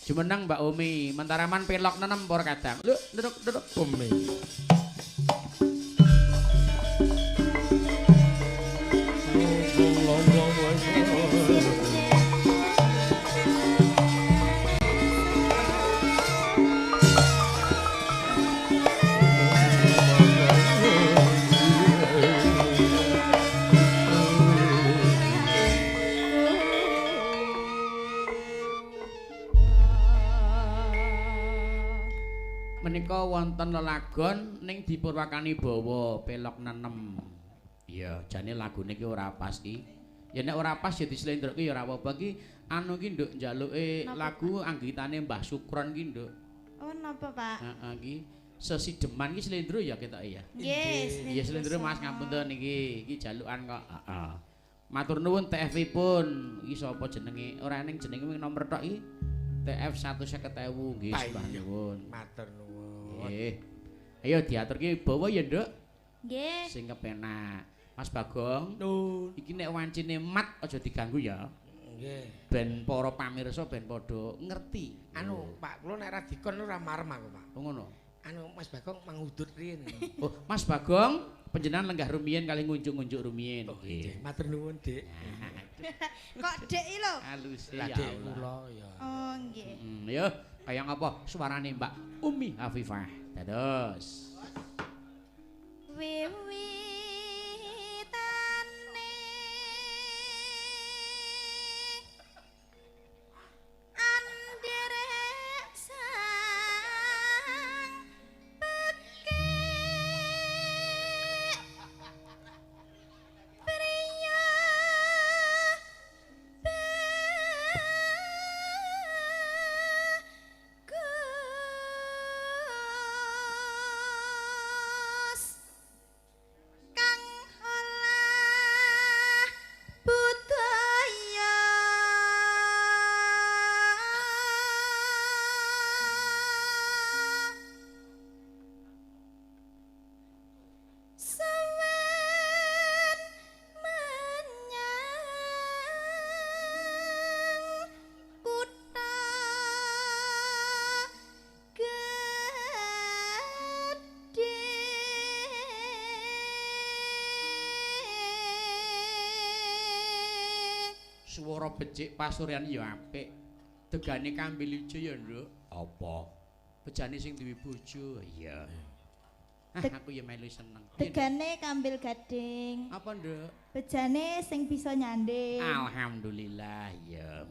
Jumeneng Mbak Umi, mentaraman pelok nenem por kadang. Lho, duduk. Umi. Menika wonten lelagon ning dipurwakani bawa pelok nenem. Iya, jane lagune ki ora pas ki. Ya nek ora pas ya dislendrokke ya ora apa-apa ki. Anu ki nduk njaluke lagu anggitane Mbah Sukron ki nduk. Oh, napa, Pak? Heeh ki. Sesideman ki slendro ya ketoke ya. Nggih, Iya slendro Mas ngapunten iki. Iki jalukan kok. Heeh. Matur nuwun TF-ipun. Iki sapa jenenge? Ora ning jenenge nomor tok iki. TF 150.000 nggih sembah nuwun. Matur nuwun. Nggih. Ayo diaturke bawa ya, Nduk. Nggih. Sing kepenak. Mas Bagong, Nun. iki nek wancine mat aja diganggu ya. Nggih. Ben para pamirsa ben padha ngerti. Anu, Pak, kula nek ra dikon ora marem aku, Pak. Oh ngono. Anu Mas Bagong mangudut riyen. Oh, Mas Bagong, panjenengan lenggah rumiyin kali ngunjuk-ngunjuk rumiyin. Nggih. Matur nuwun, Dik. Kok Dek iki lho? Halus Lah ya Dik Allah. kula ya. Oh, nggih. Ya, kaya ngapa suarane Mbak Umi Hafifah. Dados. Wiwitane anderek sang pekik priya bagus kang olah budaya sawen menyang kutha gedhe. Swara becik pasuryan ya apik. Degane kambil ijo ya, Nduk. Apa? Bejane sing duwe bojo. Iya. Aku ya melu seneng. Tegane kambil gading, Apa, Nduk? bejane sing bisa nyanding. Alhamdulillah ya.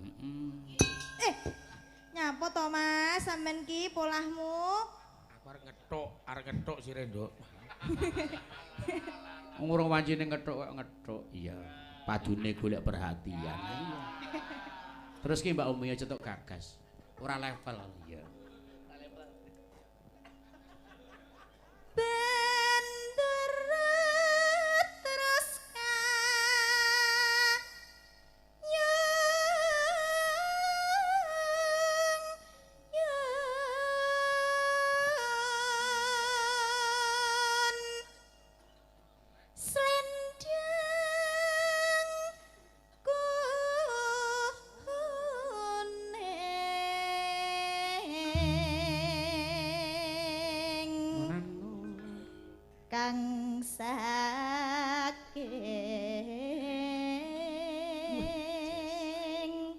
Nyapa to Mas, sampean ki polahmu? Aku arep ngethuk sire, Nduk. Ngurung wancine ngethuk kok ngethuk. Iya. Padune golek perhatian. Iya. Terus ki Mbak Umi aja tok gagas. Ora level. Iya. Benderut terus kanyun slendang kuning kang saking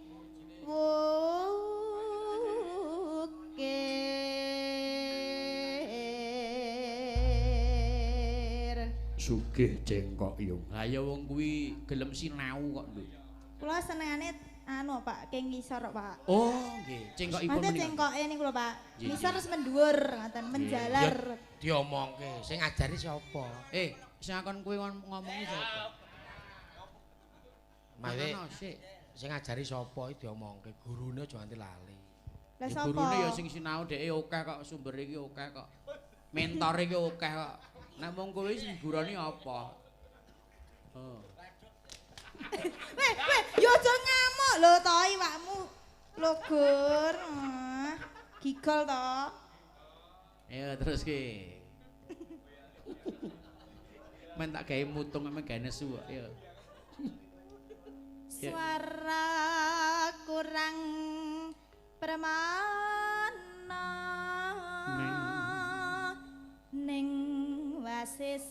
wukir. Sugih cengkok yung. Lah ya wong kuwi gelem sinau kok, Nduk. Kula senengane anu Pak, keng ngisor Pak. Oh, nggih. Cengkokipun Mate menika. cengkoke niku lho Pak. Nggih, Ngisor nggih. terus menduwur ngoten menjalar. Diomongke, sing ngajari sapa? Sing akon kowe ngomongi sapa? Maksudnya Ngono sik. sing ngajari sapa iki diomongke, gurune aja nganti lali. Lah Ya sapa? gurune ya sing sinau dheke akeh kok, sumber iki akeh kok. Mentor iki akeh kok. Nek mung kowe sing gurani apa? Oh. Weh, yo aja ngamuk lho to iwakmu. Lho Gur. Gigol to. Ya terus ki. Men tak gawe mutung men gawe nesu kok ya. Suara kurang Pramana ning wasis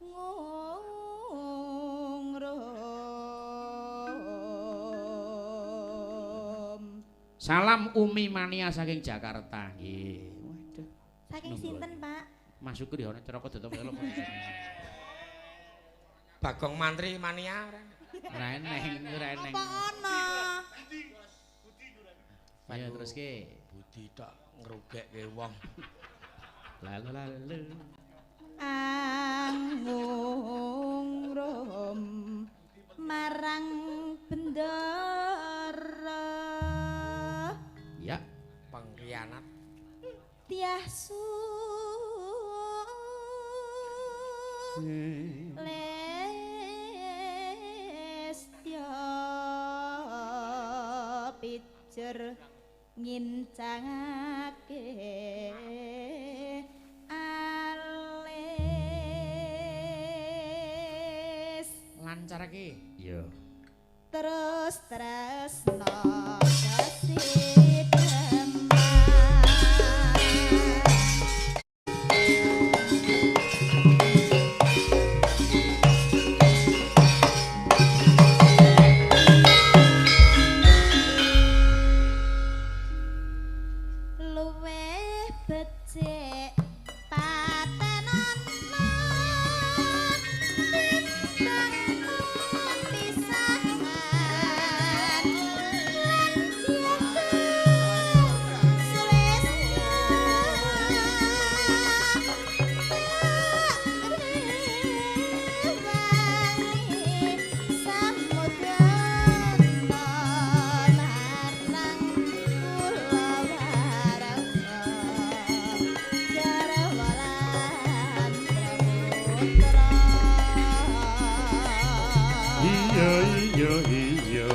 ngungrum. Salam Umi Mania saking Jakarta. Nggih. Waduh. Saking sinten, Pak? Masuk ke ana ceroko tetep lho. Bagong Mantri Mania. Reneng. Apa ana? Ayo terus ke. Budi tok ngrugekke wong. Lalu. Angungrum marang bendara. Ya. Pengkhianat. Tiasu Lestya pijer ngincangake alis Lancarake. Iya. terus tresno kasidheman. Luwih becik patenan timbang pisahan lan Iya.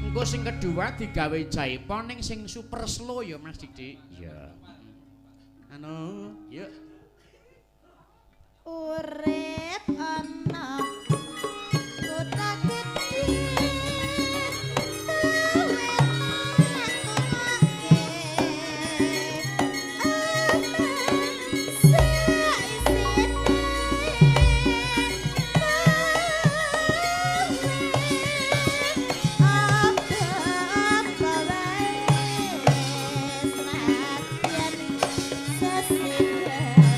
Engko sing kedua digawe jaipon ning sing super slow ya Mas Didik. Iya. Anu, yuk. Urip ana kota gedhe Sesiden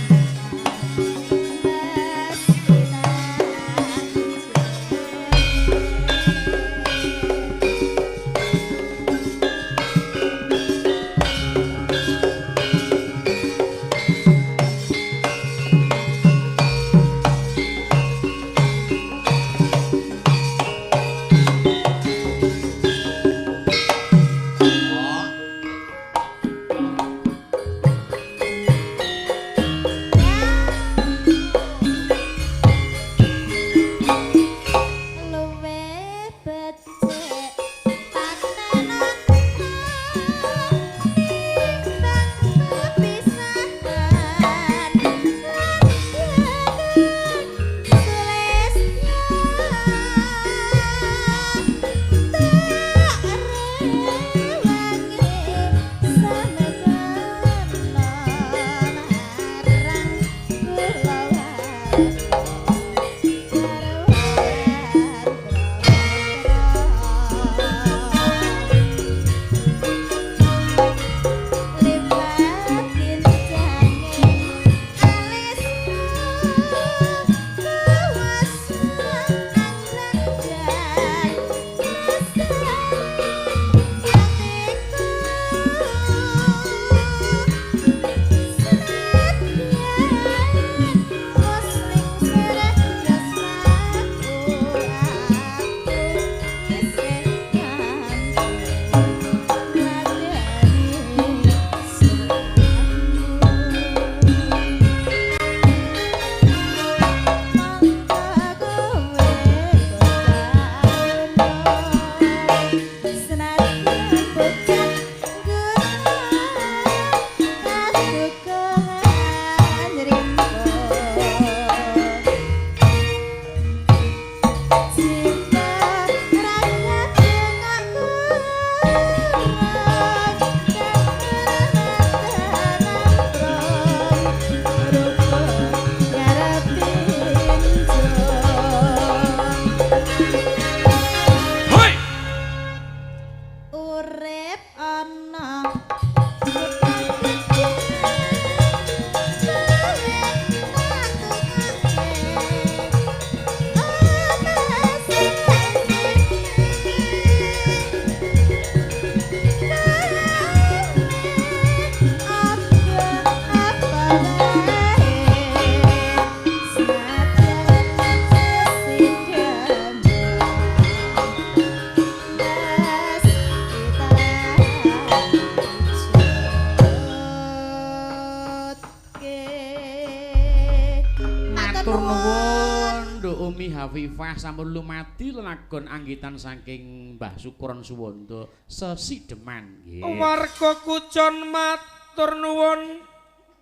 Matur nuwun Nduk Umi Hafifah sampun lumadi lelagon anggitan saking Mbah Sukuron Suwondo Sesideman nggih. Warga Kujon matur nuwun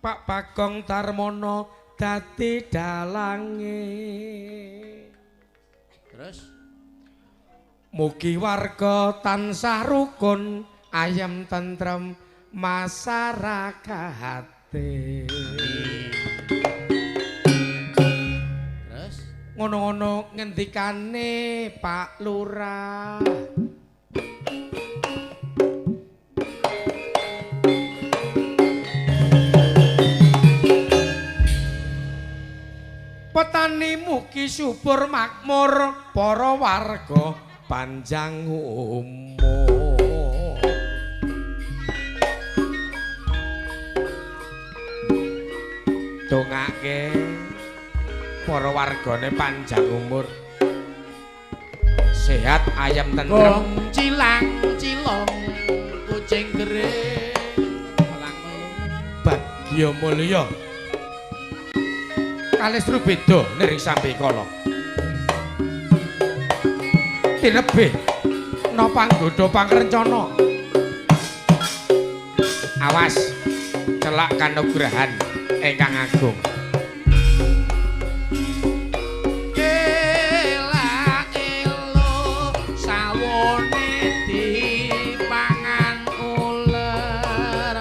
Pak Bagong Darmono dadi dalange. Terus mugi warga tansah rukun ayem tentrem masyarakate. Terus Ngono-ngono ngendikane Pak Lurah. Petani mugi subur makmur para warga panjang umur. Dongake para wargane panjang umur. Sehat ayam tentrem cilang cilong kucing gering malang melung bagya mulya. Kalestru beda niring sampe kala. Tinebih napa nggodha pangrencana. Awas celak kanugrahan ingkang agung. Ela elo sawone dipangan uler.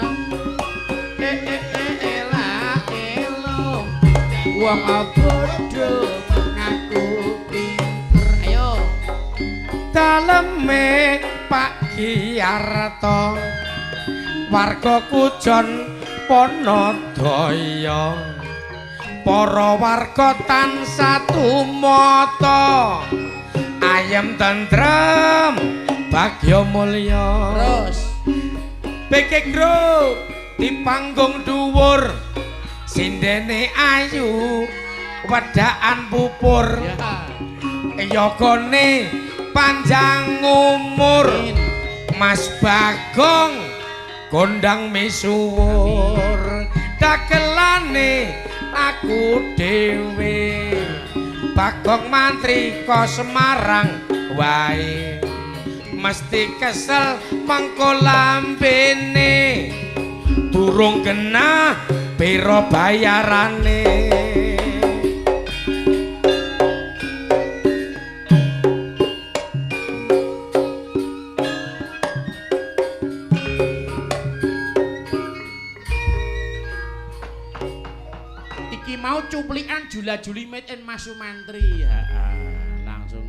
Ela elo wong bodho ngaku pinter. Ayo Daleme Pak Giarto warga Kujon Ponodaya para warga tansah tumata ayem tentrem bagya mulya. terus Beke Group di panggung dhuwur sindene ayu wedaan pupur yogane panjang umur Mas Bagong kondang misuwur dagelane aku dhewe Bagong mantri ko Semarang wae mesti kesel mengko lambene durung kena pira bayarane. mau cuplikan jula-juli made in Mas Sumantri. Langsung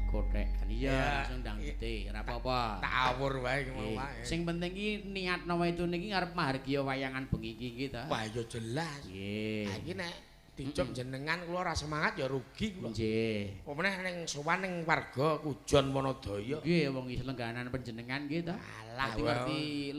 kotekan. Iya, langsung dangdute, ora apa-apa. Tak awur wae ngono wae. Sing penting iki niatno wae itu niki ngarep mahargya wayangan bengi iki ta. Wah, ya jelas. Nggih. Ha iki nek dicuk jenengan kula ora semangat ya rugi kula. Nggih. Apa meneh ning sowan ning warga Kujon Wonodaya. Nggih, wong iki lengganan panjenengan nggih ta. Alah, ngerti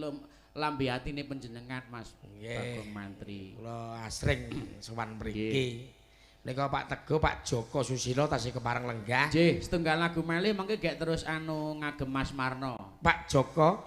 lambe atine panjenengan Mas Bagong Mantri. Kula asring sowan mriki. Nika Pak Tego, Pak Joko Susilo tasih kepareng lenggah. Nggih, setunggal lagu malih mengke gek terus ngagem Mas Marno. Pak Joko.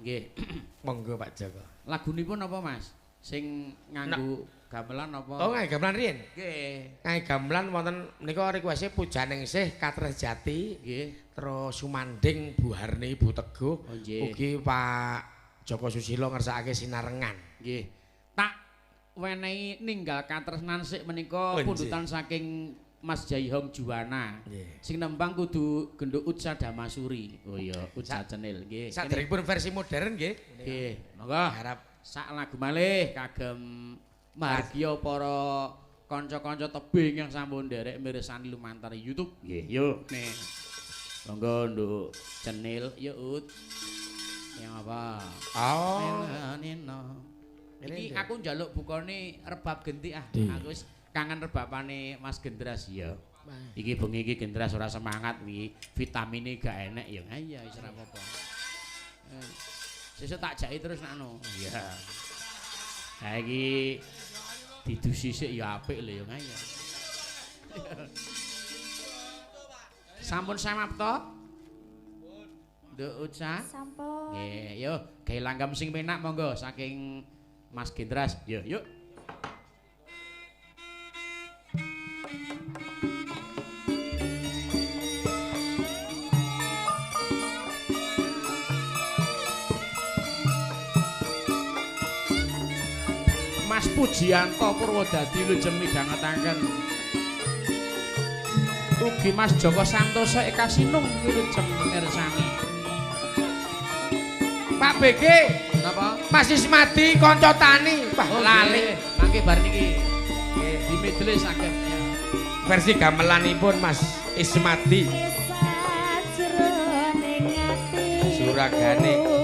Nggih. Monggo Pak Joko. Lagunipun apa Mas? Sing nganggo gamelan apa? Oh, nganggo gamelan riyen. Nggih. Nganggo gamelan wonten nika request-e Pujaning Sih Katres Jati. Nggih. Terus Sumanding Bu Harni Ibu Teguh. Oh, nggih. Ugi Pak Joko Susilo ngersakake sinarengan. Nggih. Tak wenehi ninggal katresnan sik menika pundutan saking Mas Jaihong Juwana. Sing nembang kudu Genduk Utsa Damasuri. Oh iya, Utsa Cenil nggih. Saderengipun versi modern nggih. Nggih. Monggo harap sak lagu malih kagem margya para kanca-kanca tebing yang sampun nderek mirsani lumantar YouTube. Nggih, yuk nih. Monggo Nduk Cenil, yuk Ut. Yang apa? Oh. Nino. Iki aku njaluk bukane rebab genti ah. Aku wis kangen rebabane Mas Gendras ya. Iki bengi iki Gendras ora semangat iki. Vitamine gak enek ya. Iya wis ora apa-apa. Sesuk tak jaki terus nakno. Iya. Ha iki didusi sik ya apik lho ya ngaya. Sampun samapta? Nduk Uca? Sampun. Nggih, yo gawe langgam sing penak monggo saking Mas Gendras. Yo, yuk. Mas Pujianto Purwodadi Wilujeng midhangetaken. Ugi Mas Joko Santoso Eka Sinung Wilujeng mirsani. Pak BG, Napa? Mas Ismadi kanca tani. Wah, lali. Mangke bar niki. Nggih, dimedle saged ya. Versi gamelanipun Mas Ismadi. Suragane.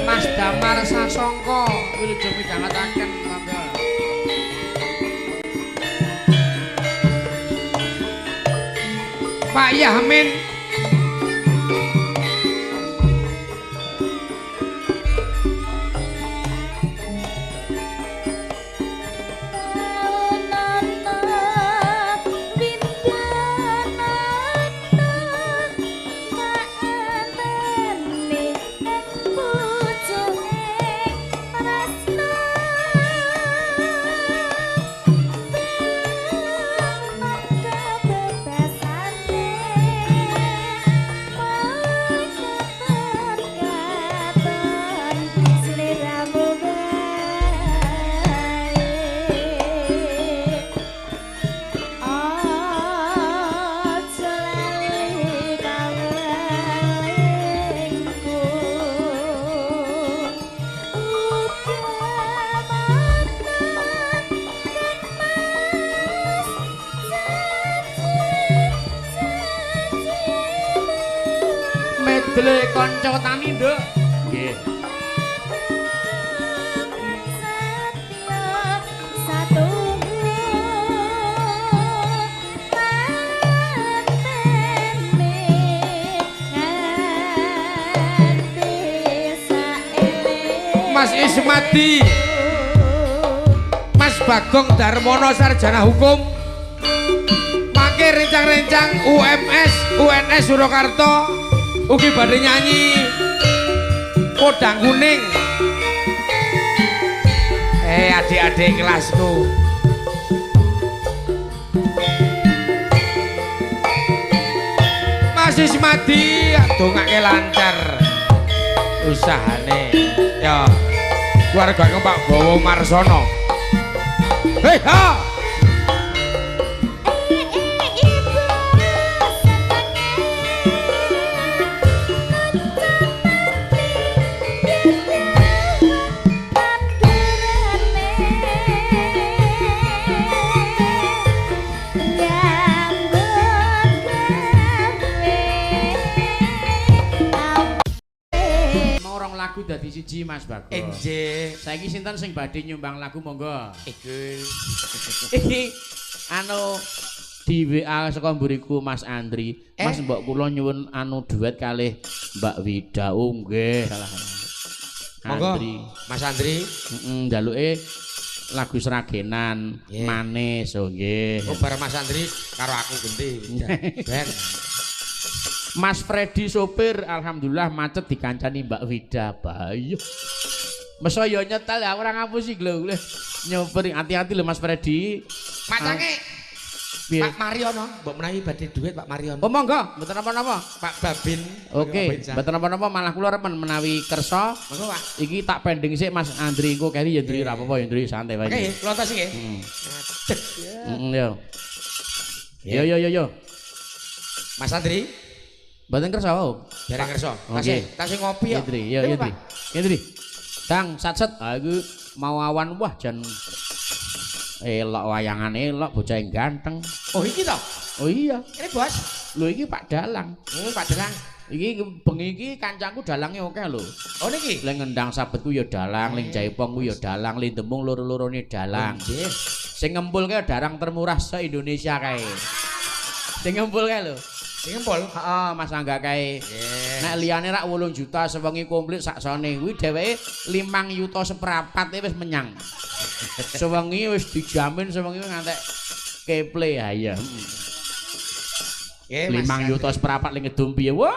Mas Damar Sasongko wilujeng midhangetaken monggo. Pak Yahmin. Medle kanca tani, Nduk. Nggih. Mas Ismadi. Mas Bagong Darmono sarjana hukum. Mangke rencang-rencang UMS UNS Surakarta ugi badhe nyanyi Kodang Kuning. Adik-adik kelasku. Mas Ismadi dongake lancar usahane. Ya. Keluarga Pak Bowo Marsono. Hei ha. Lagu dadi siji Mas Bagong. Enje. Saiki sinten sing badhe nyumbang lagu monggo. Iku. Iki anu di WA saka mburiku Mas Andri. Mas mbok kula nyuwun anu duet kalih Mbak Wida. Oh nggih, salah. Andri. Mas Andri. Njaluke lagu seragenan manis oh nggih. Oh bareng Mas Andri karo aku genti. Ben. Mas Freddy sopir alhamdulillah macet dikancani Mbak Wida. Bayo. Masa ya nyetel ya ora ngapusi lho. Nyopir hati-hati lho Mas Freddy. Macange Pak Mariono, mbok menawi badhe duit Pak Mariono. Oh monggo, mboten napa-napa. Pak Babin. Oke, mboten napa-napa malah kula remen menawi kersa. Monggo Pak. Iki tak pending sik Mas Andri engko keri ya Ndri ora apa-apa ya Ndri santai wae. Oke, lontos iki. Yo. Yo. Mas Andri. Mboten kersa wae. Dereng kersa. Tasih ngopi ya. Ndri, yo Ndri. Ndri. Kang satset aku mau awan wah jan elok wayangane elok bocah ganteng. Oh iki to? Oh iya. Ini bos. Lho iki Pak Dalang. Pak Dalang. Iki bengi iki kancaku dalange akeh lho. Oh niki. Ling ngendang sabetku ya dalang, ling jaipong ku ya dalang, ling demung loro-lorone dalang. Nggih. Sing ngempulke darang termurah se-Indonesia kae. Sing ngempulke lho. Sing ngempul? Heeh, Mas Angga kae. Nek liyane rak 8 juta sewengi komplit saksone kuwi dheweke 5 yuta seprapat wis menyang. Sewengi wis dijamin sewengi ngantek keple ya. Nggih, Mas. 5 yuta seprapat ling ngedum piye? Wah.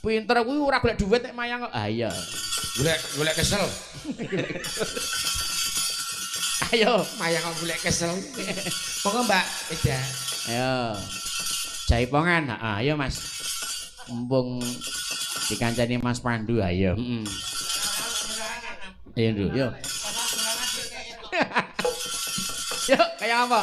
Pinter kuwi ora golek dhuwit nek mayang kok. Ah iya. Golek kesel. Ayo, Mayang kok golek kesel. Monggo Mbak Eda. ayo. Jaipongan. Heeh, ayo Mas. Mumpung dikancani Mas Pandu ayo. Heeh. Ayo, Nduk, yo. Yuk, kayak apa?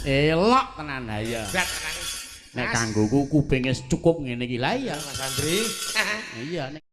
Elok tenan ha ya. Nek kanggoku kuping wis cukup ngene iki. Lah iya Mas Andri. iya.